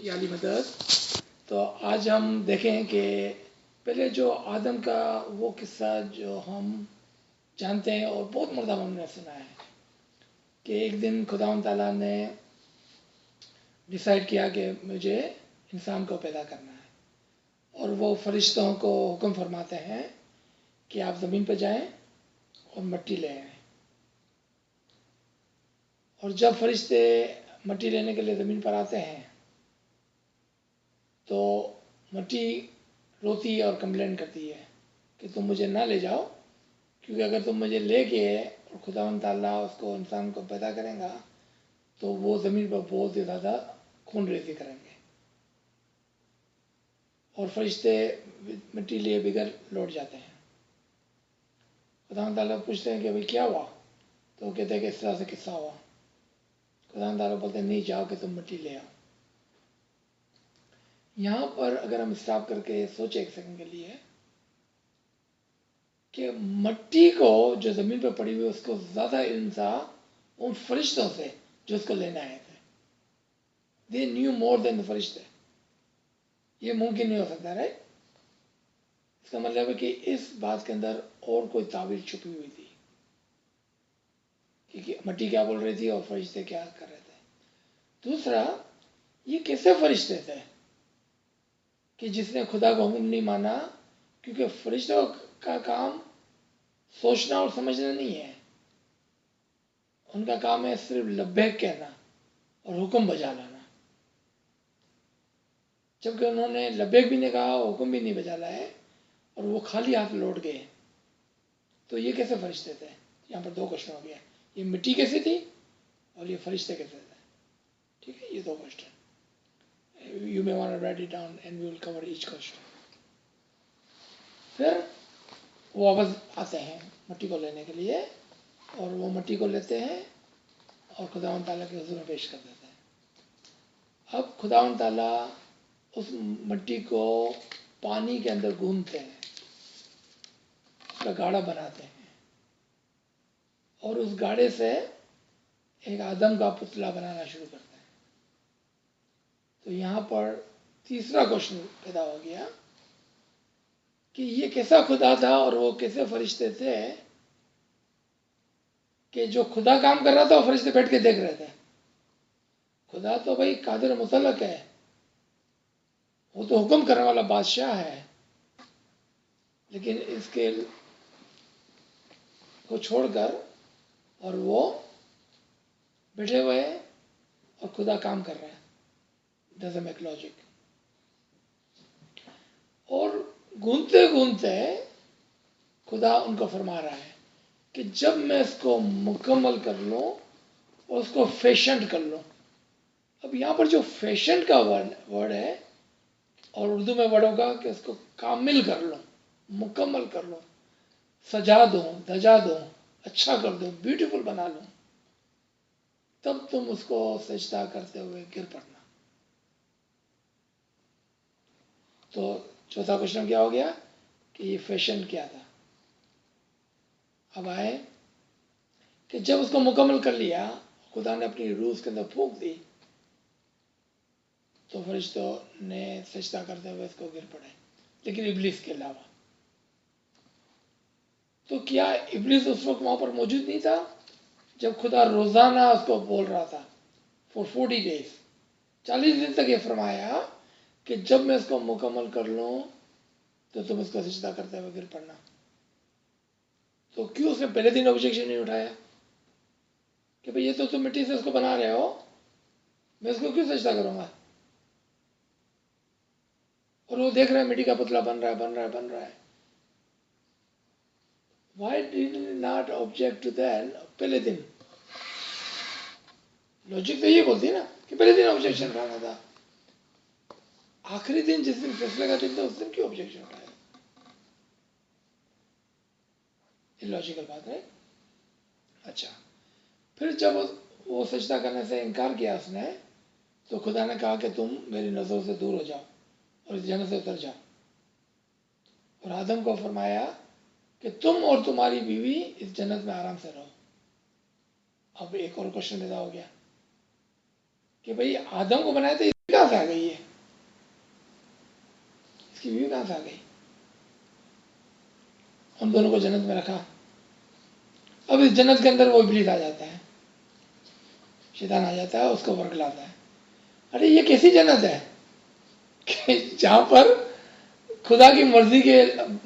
یالی مدد. تو آج ہم دیکھیں کہ پہلے جو آدم کا وہ قصہ جو ہم جانتے ہیں اور بہت مرتبہ ہم نے سنا ہے کہ ایک دن خداوند تعالیٰ نے ڈیسائیڈ کیا کہ مجھے انسان کو پیدا کرنا ہے، اور وہ فرشتوں کو حکم فرماتے ہیں کہ آپ زمین پہ جائیں اور مٹی لے آئیں. اور جب فرشتے مٹی لینے کے لیے زمین پر آتے ہیں تو مٹی روتی اور کمپلین کرتی ہے کہ تم مجھے نہ لے جاؤ، کیونکہ اگر تم مجھے لے کے اور خداوند تعالیٰ اس کو انسان کو پیدا کریں گا تو وہ زمین پر بہت ہی زیادہ خون ریزی کریں گے. اور فرشتے مٹی لیے بغیر لوٹ جاتے ہیں. خداوند تعالیٰ پوچھتے ہیں کہ بھئی کیا ہوا؟ تو وہ کہتے ہیں کہ اس طرح سے قصہ ہوا. خداوند تعالیٰ بولتے ہیں نہیں، جاؤ کہ تم مٹی لے آؤ. یہاں پر اگر ہم اسٹاپ کر کے سوچیں ایک سیکنڈ کے لیے کہ مٹی کو جو زمین پہ پڑی ہوئی اس کو زیادہ علم تھا ان فرشتوں سے جو اس کو لینے آئے تھے. دے نیو مور دین دا فرشتے. یہ ممکن نہیں ہو سکتا، رائٹ؟ اس کا مطلب ہے کہ اس بات کے اندر اور کوئی تعبیر چھپی ہوئی تھی کہ مٹی کیا بول رہی تھی اور فرشتے کیا کر رہے تھے. دوسرا، یہ کیسے فرشتے تھے کہ جس نے خدا کو حکم نہیں مانا؟ کیونکہ فرشتوں کا کام سوچنا اور سمجھنا نہیں ہے، ان کا کام ہے صرف لبیک کہنا اور حکم بجا لانا. جبکہ انہوں نے لبیک بھی نہیں کہا، حکم بھی نہیں بجا لائے اور وہ خالی ہاتھ لوٹ گئے. تو یہ کیسے فرشتے تھے؟ یہاں پر دو کوشچن ہو گیا، یہ مٹی کیسی تھی اور یہ فرشتے کیسے تھے. ٹھیک ہے، یہ دو question. You may want to write it down and we will cover each question. پھر وہ واپس آتے ہیں مٹی کو لینے کے لیے اور وہ مٹی کو لیتے ہیں اور خداوند تعالیٰ کے حضور میں پیش کر دیتے ہیں. اب خداوند تعالیٰ اس مٹی کو پانی کے اندر گھومتے ہیں، اس کا گاڑا بناتے ہیں اور اس گاڑے سے ایک آدم کا پتلا بنانا شروع کرتے ہیں. تو یہاں پر تیسرا کوشچن پیدا ہو گیا کہ یہ کیسا خدا تھا اور وہ کیسے فرشتے تھے کہ جو خدا کام کر رہا تھا وہ فرشتے بیٹھ کے دیکھ رہے تھے. خدا تو بھائی قادر مطلق ہے، وہ تو حکم کرنے والا بادشاہ ہے، لیکن اس کے کو چھوڑ کر اور وہ بیٹھے ہوئے اور خدا کام کر رہا ہے. doesn't make logic. اور گھومتے گھومتے خدا ان کو فرما رہا ہے کہ جب میں اس کو مکمل کر لوں اور اس کو فیشنڈ کر لوں. اب یہاں پر جو فیشنڈ کا ورڈ ہے اور اردو میں ورڈ ہوگا کہ اس کو کامل کر لوں، مکمل کر لوں، سجا دوں، دھجا دوں، اچھا کر دوں، بیوٹیفل بنا لوں، تب تم اس کو سجدہ کرتے ہوئے گر پڑنا. تو چوتھا کوشچن کیا ہو گیا کہ یہ فیشن کیا تھا. اب آئے کہ جب اس کو مکمل کر لیا، خدا نے اپنی روح اس کے اندر پھونک دی تو فرشتوں نے سجدہ کرتے ہوئے اس کو گر پڑے، لیکن ابلیس کے علاوہ. تو کیا ابلیس اس وقت وہاں پر موجود نہیں تھا جب خدا روزانہ اس کو بول رہا تھا فور 40 days، 40 دن تک یہ فرمایا کہ جب میں اس کو مکمل کر لوں تو تم اس کو سجدہ کرتے ہوئے گر پڑنا. تو کیوں اس نے پہلے دن آبجیکشن نہیں اٹھایا کہ بھئی یہ تو تم مٹی سے اس کو بنا رہے ہو، میں اس کو کیوں سجدہ کروں گا؟ اور وہ دیکھ رہے ہیں مٹی کا پتلا بن رہا ہے بن رہا ہے بن رہا ہے. Why did he not object to that پہلے دن؟ لوجک تو یہ بولتی ہے نا کہ پہلے دن آبجیکشن اٹھانا تھا، آخری دن جس دن فیصلے کا دن تھا اس دن کیوں آبجیکشن اٹھایا؟ لوجیکل بات ہے. اچھا، پھر جب وہ سجدہ کرنے سے انکار کیا اس نے تو خدا نے کہا کہ تم میری نظروں سے دور ہو جاؤ اور اس جنت سے اتر جاؤ. اور آدم کو فرمایا کہ تم اور تمہاری بیوی اس جنت میں آرام سے رہو. اب ایک اور کوشچن پیدا ہو گیا کہ بھئی آدم کو بنایا تو اس کہاں سے آ گئی ہے، اس کی بیوی کہاں سے آ گئی؟ ان دونوں کو جنت میں رکھا. اب اس جنت کے اندر وہ ابلیس آ جاتا ہے، شیطان آ جاتا ہے، اس کو ورگلاتا ہے. ارے یہ کیسی جنت ہے کہ جہاں پر خدا کی مرضی کے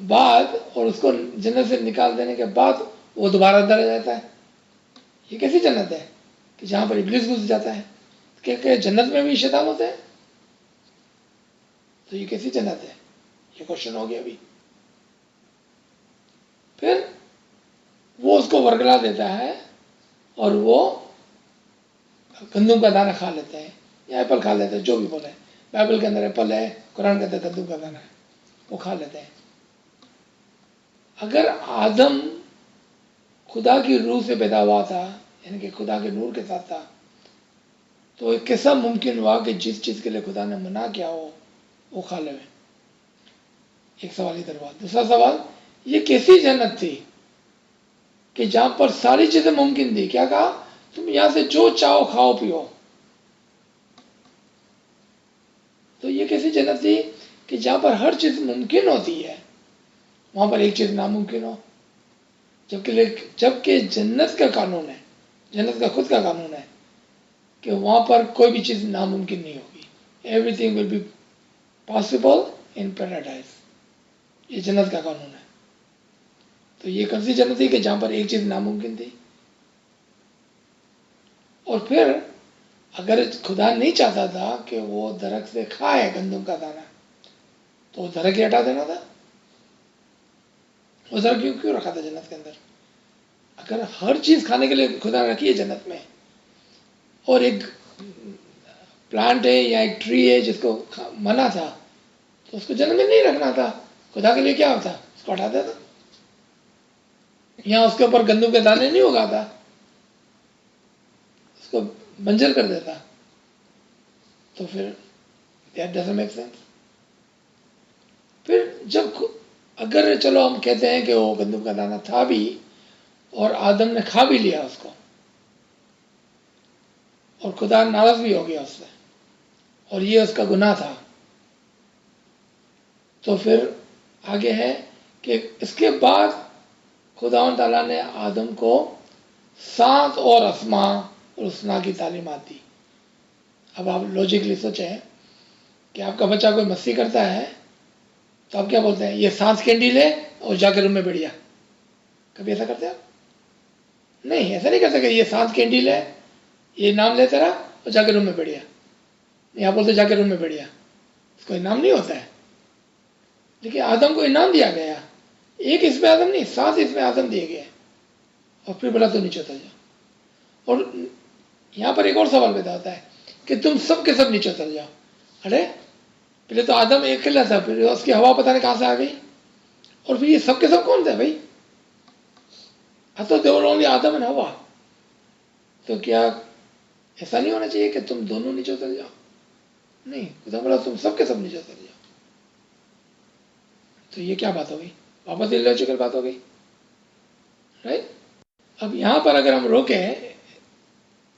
بعد اور اس کو جنت سے نکال دینے کے بعد وہ دوبارہ اندر آ جاتا ہے. یہ کیسی جنت ہے کہ جہاں پر ابلیس گھس جاتا ہے؟ کہ جنت میں بھی شیطان ہوتے ہیں؟ تو یہ کیسی جنت ہے؟ یہ کوشچن ہو گیا ابھی. پھر وہ اس کو ورگلا دیتا ہے اور وہ گندم کا دانہ کھا لیتے ہیں یا ایپل کھا لیتے ہیں، جو بھی بولے. بائبل کے اندر ایپل ہے، قرآن کے اندر گندم کا دانہ ہے، وہ کھا لیتے ہیں. اگر آدم خدا کی روح سے پیدا ہوا تھا، یعنی کہ خدا کے نور کے ساتھ تھا، تو یہ کیسا ممکن ہوا کہ جس چیز کے لیے خدا نے منع کیا ہو وہ کھا لے؟ ایک سوال ادھر بات. دوسرا سوال، یہ کیسی جنت تھی کہ جہاں پر ساری چیزیں ممکن تھی؟ کیا کہا؟ تم یہاں سے جو چاہو کھاؤ پیو. تو یہ کیسی جنت تھی کہ جہاں پر ہر چیز ممکن ہوتی ہے وہاں پر ایک چیز ناممکن ہو؟ جبکہ جنت کا قانون ہے، جنت کا خود کا قانون ہے کہ وہاں پر کوئی بھی چیز ناممکن نہیں ہوگی. Everything will be possible in paradise. یہ جنت کا قانون ہے. تو یہ کون سی جنت تھی کہ جہاں پر ایک چیز ناممکن تھی؟ اور پھر اگر خدا نہیں چاہتا تھا کہ وہ درخت سے کھائے گندم کا دانہ تو وہ درخت ہی ہٹا دینا تھا. وہ درخت کیوں رکھا تھا جنت کے اندر؟ اگر ہر چیز کھانے کے لیے خدا نے رکھی ہے جنت میں، اور ایک پلانٹ ہے یا ایک ٹری ہے جس کو منع تھا، تو اس کو جنت میں نہیں رکھنا تھا. خدا کے لیے کیا ہوتا؟ اس کو ہٹا دیتا. یہاں اس کے اوپر گندم کے دانے نہیں اگاتا، اس کو بنجر کر دیتا. تو پھر that doesn't make sense. پھر جب اگر چلو ہم کہتے ہیں کہ وہ گندم کا دانہ تھا بھی اور آدم نے کھا بھی لیا اس کو اور خدا ناراض بھی ہو گیا اس سے اور یہ اس کا گناہ تھا، تو پھر آگے ہے کہ اس کے بعد خداوند تعالیٰ نے آدم کو 7 اور اسماء اور حسنیٰ کی تعلیمات دی. اب آپ لوجکلی سوچیں کہ آپ کا بچہ کوئی مستی کرتا ہے تو آپ کیا بولتے ہیں؟ یہ 7 کینڈی لے اور جا کے روم میں بیٹھ جا. کبھی ایسا کرتے آپ؟ نہیں، ایسا نہیں کرتے کہ یہ 7 کینڈی لے، یہ انعام لے تیرا اور جا کے روم میں بیٹھ جا. نہیں، آپ بولتے جا کے روم میں بیٹھ جا. اس کو انعام نہیں ہوتا ہے. لیکن آدم کو انعام دیا گیا، ایک اس میں آدم نہیں، 7 اس میں آدم دیے گئے. اور پھر بولا تو نیچے اتر جاؤ. اور یہاں پر ایک اور سوال پیدا ہوتا ہے کہ تم سب کے سب نیچے اتر جاؤ. ارے پہلے تو آدم اکیلا تھا، پھر اس کی ہوا پتہ نہیں کہاں سے آ گئی، اور پھر یہ سب کے سب کون تھے بھائی؟ تو دیور اونلی آدم اینڈ ہوا. تو کیا ایسا نہیں ہونا چاہیے کہ تم دونوں نیچے اتر جاؤ؟ نہیں، خدا بولا تم سب کے سب نیچے اتر جاؤ. تو یہ کیا بات ہو گئی؟ واپس illogical بات ہو گئی، رائٹ؟ اب یہاں پر اگر ہم روکیں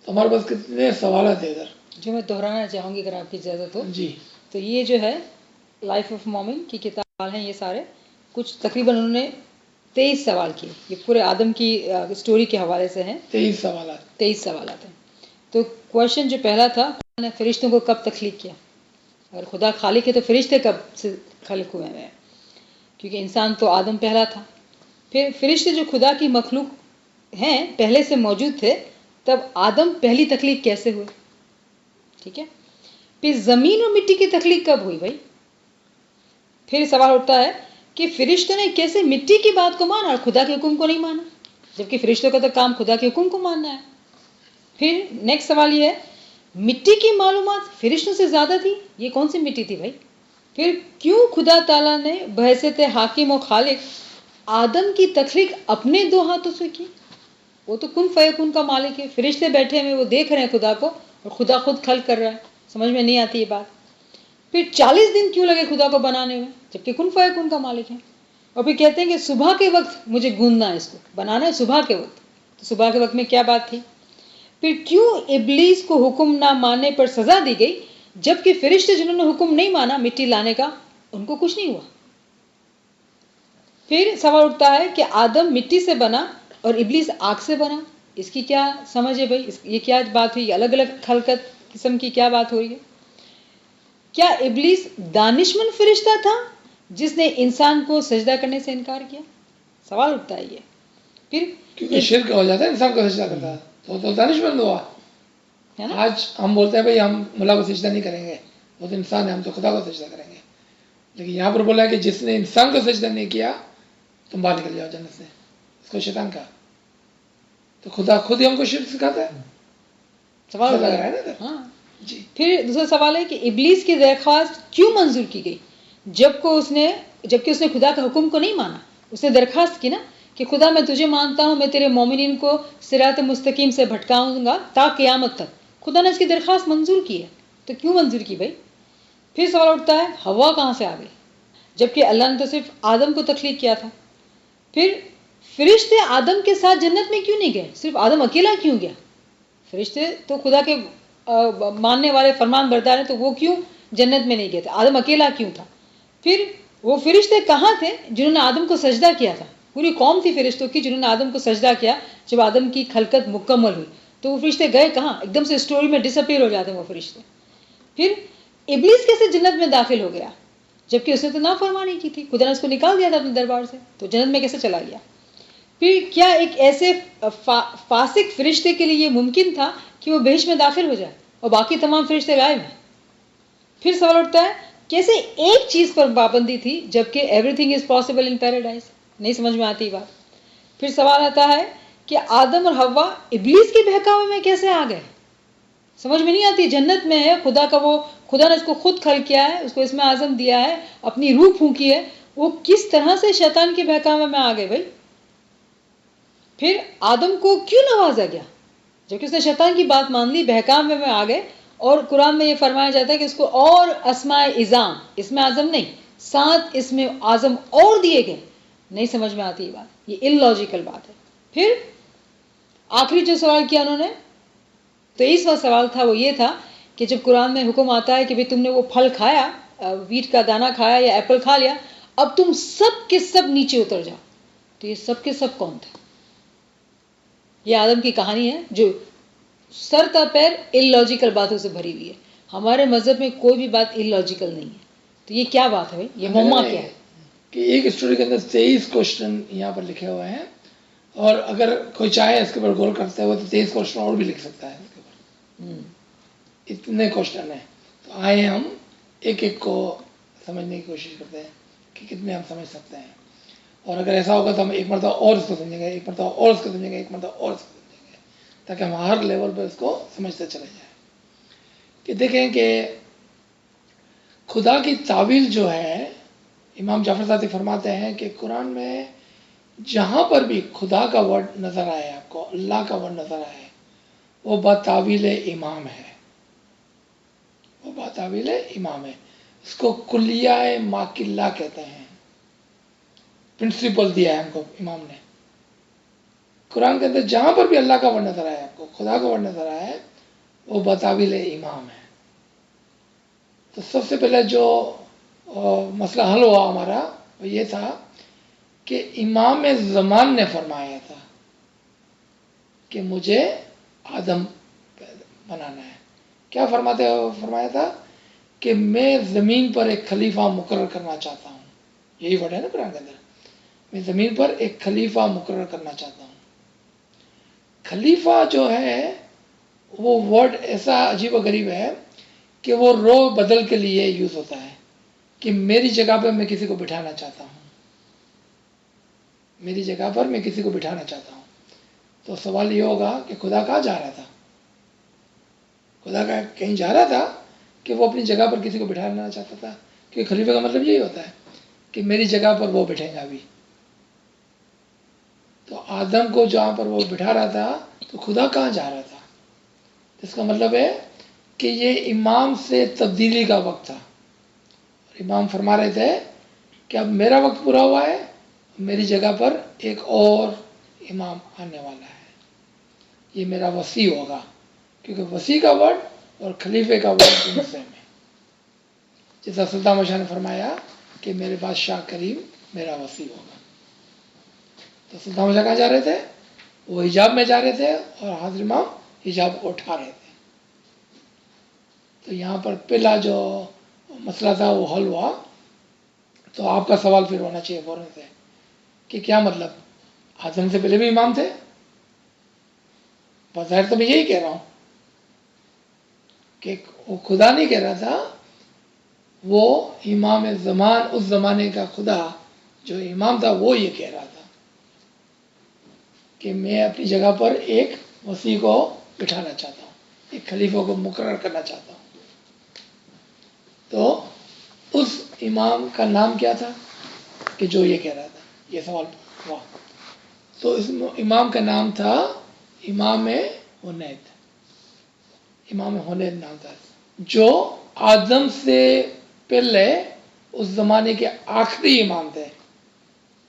تو ہمارے پاس کتنے سوالات ہیں ادھر جو میں دہرانا چاہوں گی اگر آپ کی اجازت ہو. جی. تو یہ جو ہے لائف آف مومن کی کتاب ہیں، یہ سارے کچھ تقریباً انہوں نے 23 سوال کیے. یہ پورے آدم کی اسٹوری کے حوالے سے ہیں. 23 سوالات. 23 سوالات ہیں. تو کوشچن جو پہلا تھا، خدا نے فرشتوں کو کب تخلیق کیا؟ اگر خدا خالق ہے تو فرشتے کب سے خلق ہوئے ہیں؟ کیونکہ انسان تو آدم پہلا تھا. پھر فرشتے جو خدا کی مخلوق ہیں پہلے سے موجود تھے، تب آدم پہلی تخلیق کیسے ہوئے؟ ٹھیک ہے. پھر زمین اور مٹی کی تخلیق کب ہوئی بھائی؟ پھر سوال اٹھتا ہے کہ فرشتوں نے کیسے مٹی کی بات کو مانا اور خدا کے حکم کو نہیں مانا، جبکہ فرشتوں کا تو کام خدا کے حکم کو ماننا ہے. پھر نیکسٹ سوال یہ ہے، مٹی کی معلومات فرشتوں سے زیادہ تھی، یہ کون سی مٹی تھی بھائی؟ پھر کیوں خدا تعالیٰ نے بحیثیت حاکم و خالق آدم کی تخلیق اپنے 2 ہاتھوں سے کی؟ وہ تو کن فیکون کا مالک ہے. فرشتے بیٹھے ہوئے وہ دیکھ رہے ہیں خدا کو اور خدا خود خلق کر رہا ہے. سمجھ میں نہیں آتی یہ بات. پھر 40 دن کیوں لگے خدا کو بنانے میں جبکہ کن فیکون کا مالک ہے؟ اور پھر کہتے ہیں کہ صبح کے وقت مجھے گوندنا ہے، اس کو بنانا ہے صبح کے وقت. تو صبح کے وقت میں کیا بات تھی؟ پھر کیوں ابلیس کو حکم نہ ماننے پر سزا دی گئی جبکہ فرشتے جنہوں نے حکم نہیں مانا مٹی لانے کا ان کو کچھ نہیں ہوا؟ پھر سوال اٹھتا ہے کہ آدم مٹی سے بنا اور ابلیس آگ سے بنا، اس کی کیا سمجھ ہے بھائی؟ یہ کیا بات ہوئی؟ الگ الگ خلقت قسم کی کیا بات ہو رہی ہے؟ کیا ابلیس دانشمند فرشتہ تھا جس نے انسان کو سجدہ کرنے سے انکار کیا؟ سوال اٹھتا ہے یہ. پھر کیونکہ شرک ہو جاتا ہے انسان کو سجدہ کرتا ہے تو دانش مند ہوا. ہے نا؟ آج ہم بولتے ہیں بھائی ہم ملا کو سجدہ نہیں کریں گے، وہ تو انسان ہے، ہم تو خدا کو سجدہ کریں گے. لیکن یہاں پر بولا ہے کہ جس نے انسان کو سجدہ نہیں کیا تم باہر نکل جاؤ جنت سے. اس کو شیطان کہا. تو خدا خود ہی ہم کو شرک سکھاتا ہے. سوال لگ اٹھتا رہا ہے نا ہے. ادھر؟ ہاں. جی. پھر دوسرا سوال ہے کہ ابلیس کی درخواست کیوں منظور کی گئی جبکہ اس نے خدا کا حکم کو نہیں مانا؟ اس نے درخواست کی نا کہ خدا میں تجھے مانتا ہوں، میں تیرے مومنین کو صراط مستقیم سے بھٹکاؤں گا تا قیامت تک. خدا نے اس کی درخواست منظور کی ہے تو کیوں منظور کی بھائی؟ پھر سوال اٹھتا ہے ہوا کہاں سے آ گئی جبکہ اللہ نے تو صرف آدم کو تخلیق کیا تھا؟ پھر فرشتے آدم کے ساتھ جنت میں کیوں نہیں گئے؟ صرف آدم اکیلا کیوں گیا؟ فرشتے تو خدا کے ماننے والے فرمان بردار ہیں تو وہ کیوں جنت میں نہیں گئے تھے؟ آدم اکیلا کیوں تھا؟ پھر وہ فرشتے کہاں تھے جنہوں نے آدم کو سجدہ کیا تھا؟ پوری قوم تھی فرشتوں کی جنہوں نے آدم کو سجدہ کیا جب آدم کی خلقت مکمل ہوئی. تو وہ فرشتے گئے کہاں؟ ایک دم سے اسٹوری میں ڈس اپیئر ہو جاتے ہیں وہ فرشتے. پھر ابلیس کیسے جنت میں داخل ہو گیا جبکہ اس نے تو نافرمانی کی تھی؟ خدا نے اس کو نکال دیا تھا اپنے دربار سے، تو جنت میں کیسے چلا گیا؟ پھر کیا ایک ایسے فاسق فرشتے کے لیے یہ ممکن تھا کہ وہ بہشت میں داخل ہو جائے اور باقی تمام فرشتے غائب ہیں؟ پھر سوال اٹھتا ہے کیسے ایک چیز پر پابندی تھی جبکہ every thing is possible in paradise? نہیں سمجھ میں آتی بات. پھر سوال آتا ہے کہ آدم اور حوا ابلیس کے بہکاوے میں کیسے آ گئے؟ سمجھ میں نہیں آتی. جنت میں ہے، خدا نے اس کو خود خلق کیا ہے، اس کو اس میں عزم دیا ہے، اپنی روح پھونکی ہے، وہ کس طرح سے شیطان کے بہکاوے میں آ گئے بھائی؟ پھر آدم کو کیوں نوازا گیا جبکہ اس نے شیطان کی بات مان لی، بہکاوے میں آ گئے؟ اور قرآن میں یہ فرمایا جاتا ہے کہ اس کو اور اسماء اعظام، اسم اعظم نہیں، 7 اسم اعظم اور دیے گئے. نہیں سمجھ میں آتی یہ بات، یہ ان لاجیکل بات ہے. پھر آخری جو سوال کیا انہوں نے، 23واں سوال تھا، وہ یہ تھا کہ جب قرآن میں حکم آتا ہے کہ تم نے وہ پھل کھایا، ویٹ کا دانہ کھایا یا ایپل کھا لیا، اب تم سب کے سب نیچے اتر جاؤ. تو یہ سب کے سب کون تھے؟ یہ آدم کی کہانی ہے جو سر تا پیر ان لاجیکل باتوں سے بھری ہوئی ہے. ہمارے مذہب میں کوئی بھی بات ان لاجیکل نہیں ہے. تو یہ کیا بات ہے بھائی؟ یہ مما کیا ہے کہ ایک اسٹوری کے اندر 23 کوشچن یہاں پر لکھے ہوئے ہیں، اور اگر کوئی چاہے اس کے اوپر غور کرتے ہوئے تو 23 کوشچن اور بھی لکھ سکتا ہے اس کے اوپر. اتنے کوشچن ہیں. تو آئے ہم ایک ایک کو سمجھنے کی کوشش کرتے ہیں کہ کتنے ہم سمجھ سکتے ہیں. اور اگر ایسا ہوگا تو ہم ایک مرتبہ اور اس کو سمجھیں گے، ایک مرتبہ اور اس کو سمجھیں گے، ایک مرتبہ اور اس کو سمجھیں گے، تاکہ ہم ہر لیول پہ اس کو سمجھتے چلے جائیں. کہ دیکھیں کہ خدا کی تعویل جو ہے، امام جعفر صادق فرماتے ہیں کہ قرآن میں جہاں پر بھی خدا کا ورڈ نظر آئے، آپ کو اللہ کا ورڈ نظر آئے، وہ بتاویل امام ہے. وہ بتاویل امام ہے. اس کو کلیہ ماکلہ کہتے ہیں. پرنسپل دیا ہے ہم کو امام نے. قرآن کے اندر جہاں پر بھی اللہ کا ورڈ نظر آیا، آپ کو خدا کا ورڈ نظر آیا ہے، وہ بتاویل امام ہے. تو سب سے پہلے جو مسئلہ حل ہوا ہمارا وہ یہ تھا کہ امام زمان نے فرمایا تھا کہ مجھے آدم بنانا ہے. کیا فرمایا تھا کہ میں زمین پر ایک خلیفہ مقرر کرنا چاہتا ہوں. یہی ورڈ ہے نا قرآن کے اندر، میں زمین پر ایک خلیفہ مقرر کرنا چاہتا ہوں. خلیفہ جو ہے وہ ورڈ ایسا عجیب و غریب ہے کہ وہ رو بدل کے لیے یوز ہوتا ہے کہ میری جگہ پر میں کسی کو بٹھانا چاہتا ہوں، میری جگہ پر میں کسی کو بٹھانا چاہتا ہوں. تو سوال یہ ہوگا کہ خدا کہاں جا رہا تھا؟ خدا کا کہیں جا رہا تھا کہ وہ اپنی جگہ پر کسی کو بٹھانا چاہتا تھا؟ کیونکہ خلیفہ کا مطلب یہی ہوتا ہے کہ میری جگہ پر وہ بٹھیں گا ابھی. تو آدم کو جہاں پر وہ بٹھا رہا تھا تو خدا کہاں جا رہا تھا؟ اس کا مطلب ہے کہ یہ امام سے تبدیلی کا وقت تھا. امام فرما رہے تھے کہ اب میرا وقت پورا ہوا ہے، میری جگہ پر ایک اور امام آنے والا ہے. یہ میرا وسیع ہوگا، کیونکہ وسیع کا ورڈ اور خلیفے کا ورڈ دونوں سیم ہے. جیسا سلطان بادشاہ نے فرمایا کہ میرے بادشاہ کریم میرا وسیع ہوگا. تو سلطان بادشاہ کہاں جا رہے تھے؟ وہ حجاب میں جا رہے تھے اور حضرت امام حجاب کو اٹھا رہے تھے. تو یہاں پر پہلا جو مسئلہ تھا وہ حل ہوا. تو آپ کا سوال پھر ہونا چاہیے فوراً سے کہ کیا مطلب آدم سے پہلے بھی امام تھے؟ بظاہر تو میں یہی کہہ رہا ہوں کہ وہ خدا نہیں کہہ رہا تھا، وہ امام زمان، اس زمانے کا خدا جو امام تھا وہ یہ کہہ رہا تھا کہ میں اپنی جگہ پر ایک وسیع کو بٹھانا چاہتا ہوں، ایک خلیفہ کو مقرر کرنا چاہتا ہوں. تو اس امام کا نام کیا تھا کہ جو یہ کہہ رہا تھا؟ یہ سوال ہوا. تو اس امام کا نام تھا امام حنید. امام حنید نام تھا، جو آدم سے پہلے اس زمانے کے آخری امام تھے.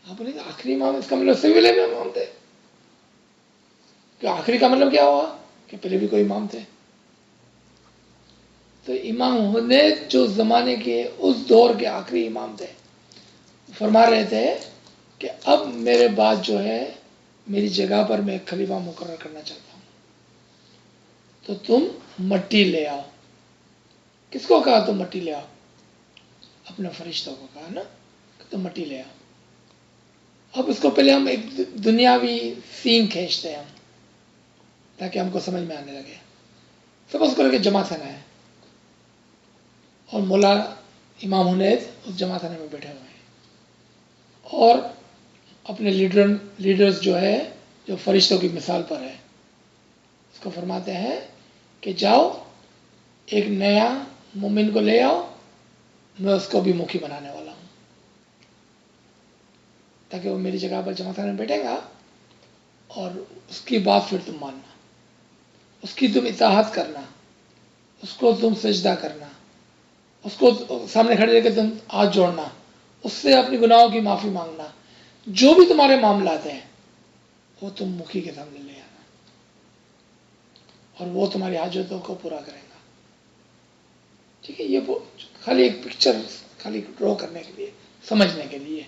آپ نے کہا آخری امام، اس کا مطلب سے پہلے بھی امام تھے. کہ آخری کا مطلب کیا ہوا کہ پہلے بھی کوئی امام تھے. تو امام حنید جو زمانے کے اس دور کے آخری امام تھے، فرما رہے تھے کہ اب میرے بعد جو ہے میری جگہ پر میں ایک خلیفہ مقرر کرنا چاہتا ہوں. تو تم مٹی لے آؤ. کس کو کہا تم مٹی لے آؤ؟ اپنے فرشتوں کو کہا نا کہ تم مٹی لے آؤ. اب اس کو پہلے ہم ایک دنیاوی سین کھینچتے ہیں ہم، تاکہ ہم کو سمجھ میں آنے لگے. سپوز کرو کہ جمع خانہ ہے اور مولا امام حنید اس جمع خانے میں بیٹھے ہوئے ہیں اور اپنے لیڈرز جو ہے جو فرشتوں کی مثال پر ہے، اس کو فرماتے ہیں کہ جاؤ ایک نیا مومن کو لے آؤ، میں اس کو بھی مکھی بنانے والا ہوں، تاکہ وہ میری جگہ پر جمع خانے میں بیٹھے گا اور اس کی بات پھر تم ماننا، اس کی تم اطاعت کرنا، اس کو تم سجدہ کرنا، اس کو سامنے کھڑے رہ کے تم ہاتھ جوڑنا، اس سے اپنی گناہوں کی معافی مانگنا. جو بھی تمہارے معاملات ہیں وہ تم مکھی کے سامنے لے آنا اور وہ تمہاری حاجتوں کو پورا کرے گا. ٹھیک ہے، یہ خالی ایک پکچر خالی ڈرا کرنے کے لیے، سمجھنے کے لیے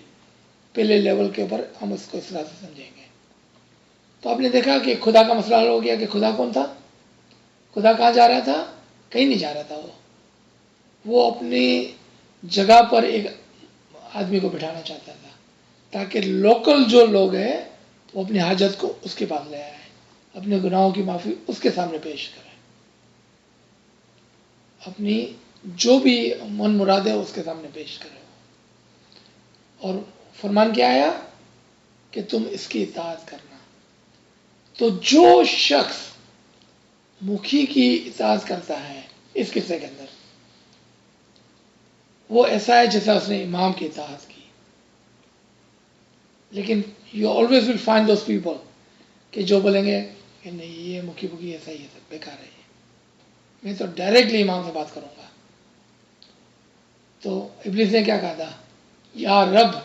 پہلے لیول کے اوپر ہم اس کو اس طرح سے سمجھیں گے. تو آپ نے دیکھا کہ خدا کا مسئلہ ہو گیا کہ خدا کون تھا؟ خدا کہاں جا رہا تھا؟ کہیں نہیں جا رہا تھا. وہ اپنی جگہ پر ایک آدمی کو بٹھانا چاہتا تھا تاکہ لوکل جو لوگ ہیں وہ اپنی حاجت کو اس کے پاس لے آئے، اپنے گناہوں کی معافی اس کے سامنے پیش کریں، اپنی جو بھی من مراد ہے اس کے سامنے پیش کریں. اور فرمان کیا آیا کہ تم اس کی اطاعت کرنا. تو جو شخص مکھی کی اطاعت کرتا ہے اس قصے کے اندر، وہ ایسا ہے جیسا اس نے امام کی اطاعت کی. لیکن you always will find those people کہ جو بولیں گے کہ نہیں یہ مکھی بکی ایسا ہی ہے، سب بیکار ہے، میں تو ڈائریکٹلی امام سے بات کروں گا. تو ابلیس نے کیا کہا تھا؟ یا رب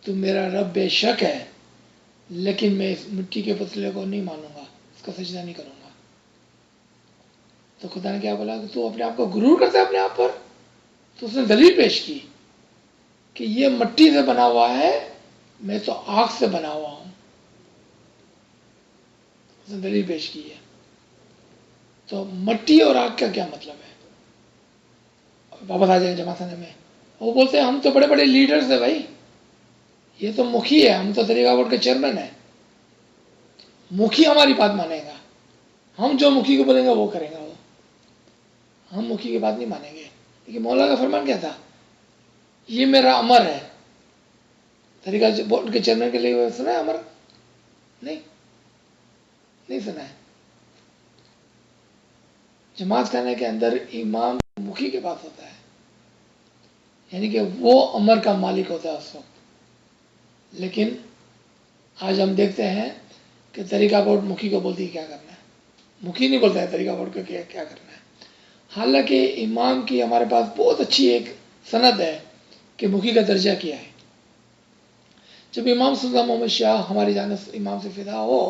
تو میرا رب بے شک ہے، لیکن میں اس مٹی کے پتلے کو نہیں مانوں گا، اس کا سجدہ نہیں کروں گا. تو خدا نے کیا بولا کہ تو اپنے آپ کو غرور کرتا ہے اپنے آپ پر. تو اس نے دلیل پیش کی کہ یہ مٹی سے بنا ہوا ہے، میں تو آگ سے بنا ہوا ہوں. اس نے دلیل پیش کی ہے. تو مٹی اور آگ کا کیا مطلب ہے؟ واپس آ جائیں جمع خانے میں. وہ بولتے ہیں ہم تو بڑے بڑے لیڈرز ہیں بھائی، یہ تو مکھی ہے، ہم تو طریقہ بورڈ کے چیئرمین ہیں، مکھی ہماری بات مانے گا، ہم جو مکھی کو بولیں گے وہ کریں گا، وہ ہم مکھی کی بات نہیں مانیں گے. لیکن مولا کا فرمان کیا تھا؟ یہ میرا امر ہے. طریقہ بورڈ کے چیئرمین کے لیے سنا ہے امر؟ نہیں سنا ہے. جماعت خانے کے اندر امام مکھی کے پاس ہوتا ہے، یعنی کہ وہ امر کا مالک ہوتا ہے اس وقت. لیکن آج ہم دیکھتے ہیں کہ طریقہ بورڈ مکھی کو بولتی ہے کیا کرنا ہے، مکھی نہیں بولتا ہے طریقہ بورڈ کو کیا کرنا ہے. حالانکہ امام کی ہمارے پاس بہت اچھی ایک سند ہے کہ مکھی کا درجہ کیا ہے. جب امام سلطان محمد شاہ ہماری جانب امام سے فدا ہو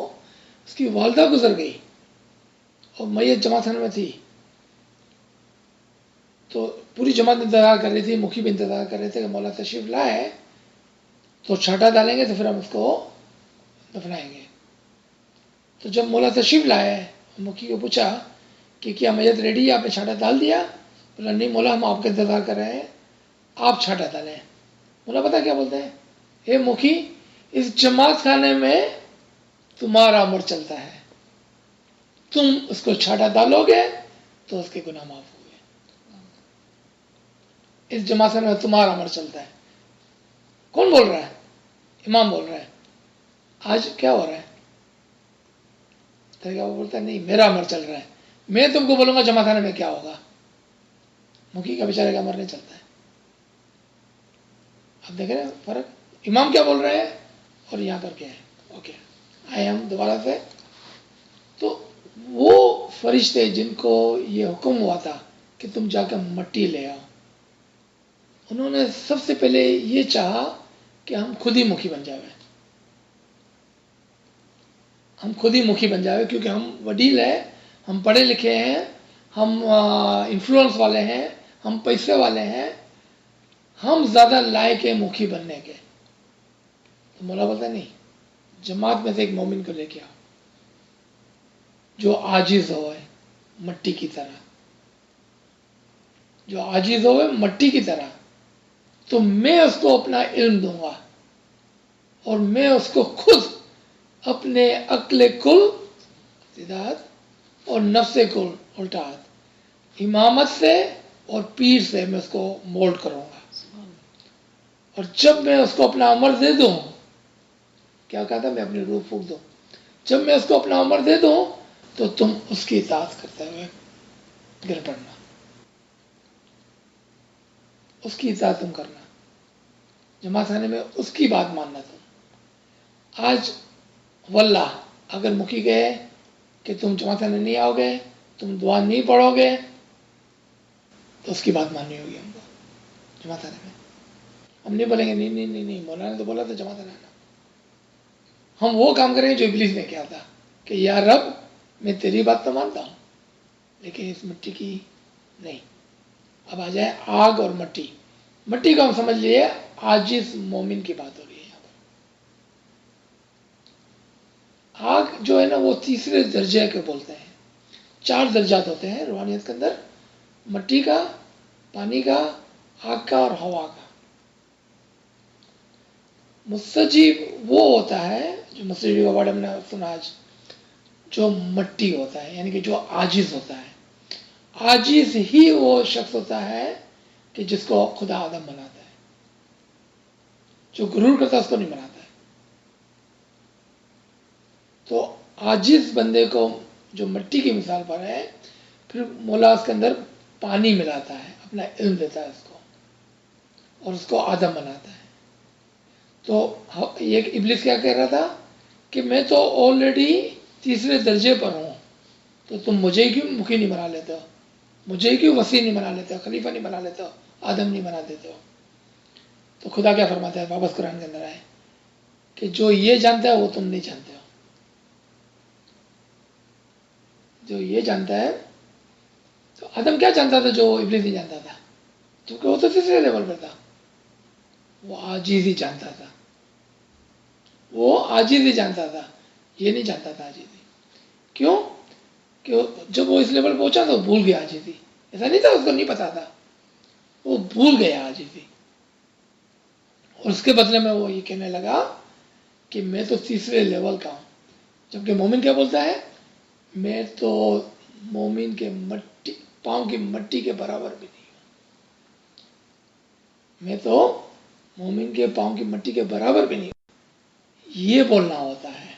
اس کی والدہ گزر گئی اور میت جماعت خانے میں تھی، تو پوری جماعت انتظار کر رہی تھی، مکھی بھی انتظار کر رہے تھے کہ مولا تشریف لائے تو چھاٹا ڈالیں گے تو پھر ہم اس کو دفنائیں گے. تو جب مولا تشریف لائے، مکھی کو پوچھا کہ کیا میت ریڈی ہے، آپ نے چھاٹا ڈال دیا؟ بولا نہیں مولا، ہم آپ کا انتظار کر رہے ہیں، آپ چھاٹا ڈالیں. مولا پتا کیا بولتے ہیں؟ اے مکھی، اس جماعت خانے میں تمہارا عمر چلتا ہے، تم اس کو چھاٹا ڈالو گے تو اس کے گناہ معاف ہو گئے. اس جماعت خانے میں تمہارا عمر چلتا ہے. کون بول رہا ہے؟ امام بول رہا ہے. آج کیا ہو رہا ہے؟ وہ بولتا ہے نہیں، میرا عمر چل رہا ہے، میں تم کو بولوں گا جماعت خانے میں کیا ہوگا. مکھی کا بیچارے کا عمر نہیں چلتا ہے. آپ دیکھ رہے ہیں فرق، امام کیا بول رہے ہیں اور یہاں پر کیا ہے. اوکے، آئے ہم دوبارہ سے. تو وہ فرشتے جن کو یہ حکم ہوا تھا کہ تم جا کر مٹی لے آؤ، انہوں نے سب سے پہلے یہ چاہا کہ ہم خود ہی مکھی بن جائیں، ہم خود ہی مکھی بن جائیں، کیونکہ ہم وڈیل ہیں، ہم پڑھے لکھے ہیں، ہم انفلوئنس والے ہیں، ہم پیسے والے ہیں، ہم زیادہ لائق ہیں مکھی بننے کے. تو مولا بولتا نہیں، جماعت میں سے ایک مومن کو لے کے آؤ جو عاجز ہوئے مٹی کی طرح، جو عاجز ہوئے مٹی کی طرح، تو میں اس کو اپنا علم دوں گا اور میں اس کو خود اپنے عقل کل ہدایت اور نفس کل الٹاعت، امامت سے اور پیر سے میں اس کو مولڈ کروں گا. اور جب میں اس کو اپنا عمر دے دوں، کیا کہا تھا، میں اپنی روح پھونک دوں، جب میں اس کو اپنا عمر دے دوں تو تم اس کی اطاعت کرتے ہوئے گر پڑنا، اس کی اطاعت تم کرنا، جماعت خانے میں اس کی بات ماننا. تم آج واللہ اگر مکھی گئے کہ تم جماعت خانے نہیں آؤ گے، تم دعا نہیں پڑھو گے، تو اس کی بات ماننی ہوگی ہم کو جماعت خانے میں. ہم نہیں بولیں گے نہیں نہیں نہیں نہیں، مولانا نے تو بولا تھا جماعت خانے آنا. ہم وہ کام کریں گے جو ابلیس نے کیا تھا کہ یا رب میں تیری بات تو مانتا ہوں لیکن اس مٹی کی نہیں. اب آ جائے آگ اور مٹی. مٹی کو ہم سمجھ لیے عاجز مومن کی بات ہو رہی ہے یہاں پر. آگ جو ہے نا وہ تیسرے درجے کے بولتے ہیں. 4 درجات ہوتے ہیں روحانیت کے اندر، مٹی کا، پانی کا، آگ کا اور ہوا کا. مستجیب وہ ہوتا ہے جو مستجیب کا ورڈ ہم نے سنا آج، جو مٹی ہوتا ہے، یعنی کہ جو عاجز ہوتا ہے. عاجز ہی وہ شخص ہوتا ہے کہ جس کو خدا آدم بناتا ہے. جو غرور کرتا ہے اس کو نہیں بناتا ہے. تو عاجز بندے کو جو مٹی کی مثال پر ہے، پھر مولا اس کے اندر پانی ملاتا ہے، اپنا علم دیتا ہے اس کو اور اس کو آدم بناتا ہے. تو یہ ابلیس کیا کہہ رہا تھا کہ میں تو آلریڈی تیسرے درجے پر ہوں، تو تم مجھے ہی کیوں مکھی نہیں بنا لیتے ہو، مجھے ہی کیوں وسیع نہیں بنا لیتے ہو، خلیفہ نہیں بنا لیتے ہو، آدم نہیں بنا دیتے ہو. تو خدا کیا فرماتا ہے، واپس قرآن کے اندر آئے کہ جو یہ جانتا ہے وہ تم نہیں جانتے ہو. جو یہ جانتا ہے، تو آدم کیا جانتا تھا جو ابلیس نہیں جانتا تھا، کیونکہ وہ تو تیسرے لیول پر تھا. وہ عاجز ہی جانتا تھا، وہ عاجز ہی جانتا تھا، یہ نہیں جانتا تھا عاجزی. کیوں؟ کہ جب وہ اس لیول پہنچا تو بھول گیا عاجزی. ایسا نہیں تھا اس کو نہیں پتا تھا، وہ بھول گیا عاجزی. اور اس کے بدلے میں وہ یہ کہنے لگا کہ میں تو تیسرے لیول کا ہوں. جبکہ مومن کیا بولتا ہے، میں تو مومن کے پاؤں کی مٹی کے برابر بھی نہیں ہوں. میں تو مومن کے پاؤں کی مٹی کے برابر بھی نہیں ہوں. یہ بولنا ہوتا ہے.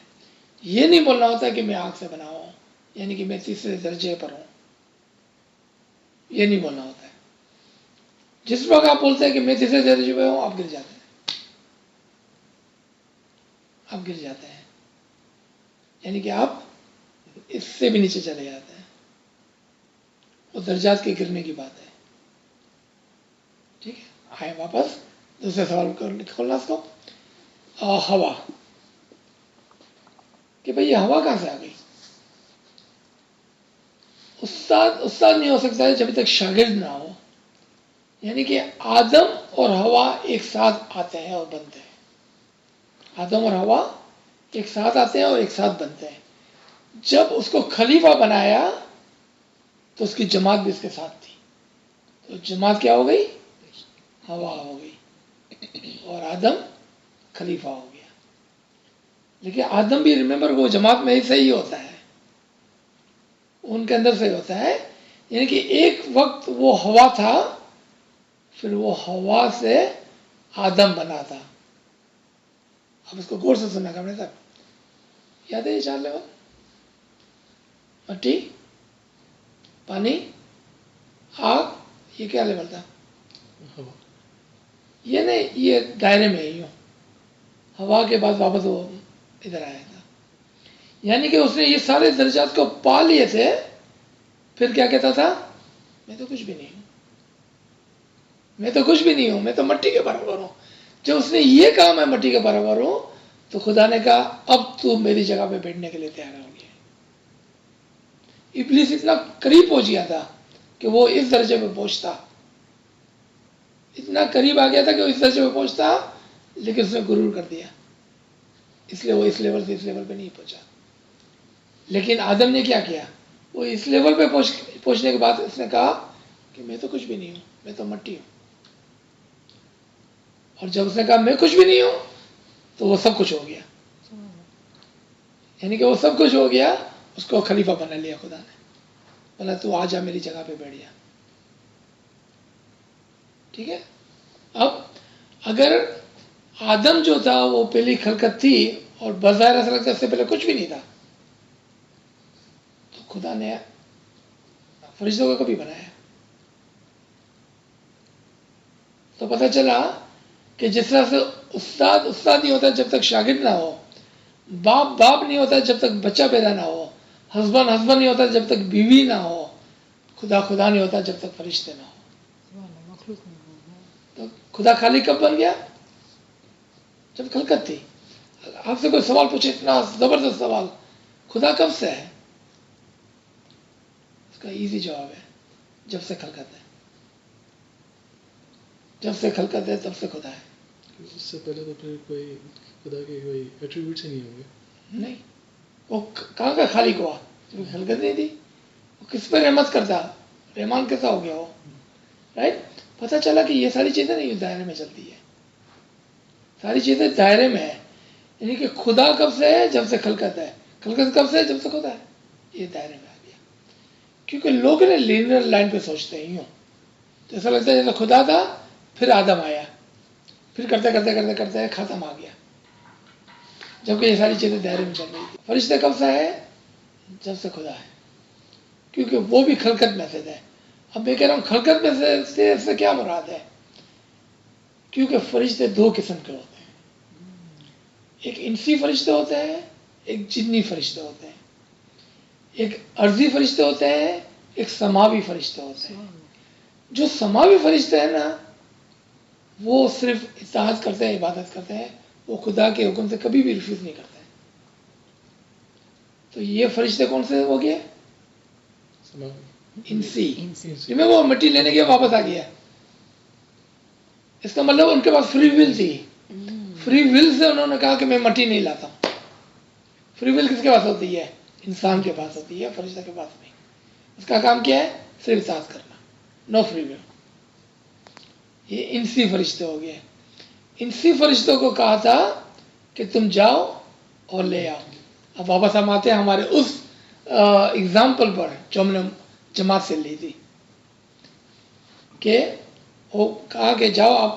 یہ نہیں بولنا ہوتا کہ میں آگ سے بنا ہوں، یعنی کہ میں تیسرے درجے پر ہوں. یہ نہیں بولنا ہوتا ہے. جس وقت آپ بولتے ہیں کہ میں تیسرے درجے پہ ہوں، آپ گر جاتے ہیں. آپ گر جاتے ہیں، یعنی کہ آپ اس سے بھی نیچے چلے جاتے ہیں. وہ درجات کے گرنے کی بات ہے. ٹھیک ہے، آئے واپس دوسرے سوال کو کھولنا اس کو. ہوا کہ بھئی یہ ہوا کہاں سے آ گئی. استاد نہیں ہو سکتا ہے جب تک شاگرد نہ ہو. یعنی کہ آدم اور ہوا ایک ساتھ آتے ہیں اور بنتے ہیں. آدم اور ہوا ایک ساتھ آتے ہیں اور ایک ساتھ بنتے ہیں. جب اس کو خلیفہ بنایا تو اس کی جماعت بھی اس کے ساتھ تھی. تو جماعت کیا ہو گئی؟ ہوا ہو گئی اور آدم خلیفہ ہو گیا. لیکن آدم بھی ریمبر وہ جماعت میں ہی صحیح ہوتا ہے, ان کے اندر سے ہوتا ہے. یعنی کہ ایک وقت وہ ہوا تھا, پھر وہ ہوا سے آدم بنا تھا. اب اس کو غور سے سننا کمرے صاحب, یاد ہے یہ 4 لیول؟ مٹی, پانی, آگ, یہ کیا لیول تھا؟ یہ نہیں, یہ دائرے میں ہی ہوں. ہوا کے بعد واپس وہ ادھر آیا تھا. یعنی کہ اس نے یہ سارے درجات کو پا لیے تھے. پھر کیا کہتا تھا؟ میں تو کچھ بھی نہیں ہوں, میں تو کچھ بھی نہیں ہوں, میں تو مٹی کے برابر ہوں. جب اس نے یہ کہا میں مٹی کے برابر ہوں, تو خدا نے کہا اب تو میری جگہ پہ بیٹھنے کے لیے تیار ہو گیا. ابلیس اتنا قریب پہنچ گیا تھا کہ وہ اس درجے پہ پہنچتا, اتنا قریب آ گیا تھا کہ وہ اس درجے پہ پہنچتا, لیکن اس نے غرور کر دیا, اس لیے وہ اس لیول سے اس لیول پہ نہیں پہنچا. لیکن آدم نے کیا کیا؟ وہ اس لیول پہ پہنچنے کے بعد اس نے کہا کہ میں تو کچھ بھی نہیں ہوں, میں تو مٹی ہوں. اور جب اس نے کہا میں کچھ بھی نہیں ہوں, تو وہ سب کچھ ہو گیا. یعنی کہ وہ سب کچھ ہو گیا, اس کو خلیفہ بنا لیا خدا نے. بولا تو آ جا میری جگہ پہ بیٹھ جا. ٹھیک ہے. اب اگر آدم جو تھا وہ پہلی خلقت تھی اور بظاہر ایسا لگتا ہے اس سے پہلے کچھ بھی نہیں تھا, تو خدا نے فرشتوں کو کبھی بنایا؟ تو پتہ چلا کہ جس طرح سے استاد نہیں ہوتا جب تک شاگرد نہ ہو, باپ نہیں ہوتا جب تک بچہ پیدا نہ ہو, ہسبینڈ نہیں ہوتا جب تک بیوی نہ ہو, خدا نہیں ہوتا جب تک فرشتے نہ ہو. تو خدا خالی کب بن گیا؟ جب خلقت تھی. آپ سے کوئی سوال پوچھے, اتنا زبردست سوال, خدا کب سے ہے؟ اس کا ایزی جواب ہے, جب سے خلقت ہے. جب سے خلقت ہے تب سے خدا ہے. اس سے پہلے تو پھر کوئی خدا کے کوئی ایٹریبیوٹس ہی نہیں ہوں گے. نہیں, وہ کہاں کا خالق ہوا؟ خلقت نہیں تھی. وہ کس پہ رحمت کرتا؟ رحمان کیسا ہو گیا وہ؟ رائٹ. پتہ چلا کہ یہ ساری چیزیں نہیں دائرے میں چلتی ہے, ساری چیزیں دائرے میں ہے. یعنی کہ خدا کب سے ہے؟ جب سے خلقت ہے. خلقت کب سے ہے؟ جب سے خدا ہے. یہ دائرے میں آ گیا. کیونکہ لوگ نے لینئر لائن پہ سوچتے ہیں یوں, تو ایسا لگتا ہے جیسے خدا تھا, پھر آدم آیا, پھر کرتے کرتے کرتے کرتے ختم آ گیا. جبکہ یہ ساری چیزیں دائرے میں چل رہی تھی. فرشتے کب سے ہے؟ جب سے خدا ہے, کیونکہ وہ بھی خلقت میں سے ہے. اب میں کہہ رہا ہوں خلقت میں سے کیا مراد ہے؟ کیونکہ فرشتے 2 قسم کے ہوتے ہیں, ایک انسی فرشتے ہوتے ہیں, ایک جنی فرشتے ہوتے ہیں. ایک ارضی فرشتے ہوتے ہیں, ایک سماوی فرشتے ہوتے ہیں. جو سماوی فرشتے ہیں نا, وہ صرف اطاعت کرتے ہیں, عبادت کرتے ہیں, وہ خدا کے حکم سے کبھی بھی ریفیوز نہیں کرتے. تو یہ فرشتے کون سے ہو گئے؟ انسی. میں وہ مٹی لینے کے واپس آ گیا. اس کا مطلب ان کے پاس فری ول تھی. فری ول سے انہوں نے کہا کہ میں مٹی نہیں لاتا. فری ول کس کے پاس ہوتی ہے؟ انسان کے پاس ہوتی ہے, فرشتہ کے پاس نہیں. اس کا کام کیا ہے؟ صرف اطاعت کرنا, نو فری ول. یہ انسی فرشتے ہو گئے. انسی فرشتوں کو کہا تھا کہ تم جاؤ اور لے آؤ. اب واپس ہم آتے ہیں ہمارے اس اگزامپل پر جو ہم نے جماعت سے لی تھی, کہ وہ کہا کہ جاؤ آپ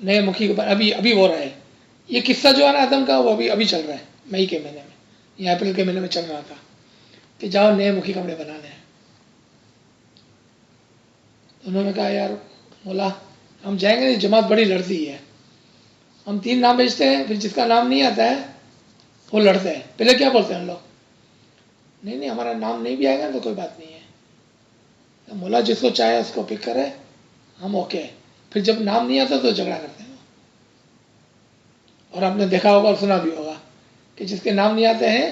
نئے مکھی کے بعد ابھی ہو رہا ہے. یہ قصہ جو ہے نا آدم کا, وہ ابھی چل رہا ہے, مئی کے مہینے میں یا اپریل کے مہینے میں چل رہا تھا کہ جاؤ نئے مکھی کپڑے بنانے ہیں. انہوں نے کہا یار مولا ہم جائیں گے, جماعت بڑی لڑتی ہے, ہم 3 نام بیچتے ہیں, پھر جس کا نام نہیں آتا ہے وہ لڑتے ہیں. پہلے کیا بولتے ہیں ہم لوگ؟ نہیں ہمارا نام نہیں بھی آئے گا تو کوئی بات نہیں ہے, مولا جس کو چاہے اس کو پک کرے, ہم اوکے. پھر جب نام نہیں آتا تو جھگڑا کرتے ہیں. اور آپ نے دیکھا ہوگا اور سنا بھی ہوگا کہ جس کے نام نہیں آتے ہیں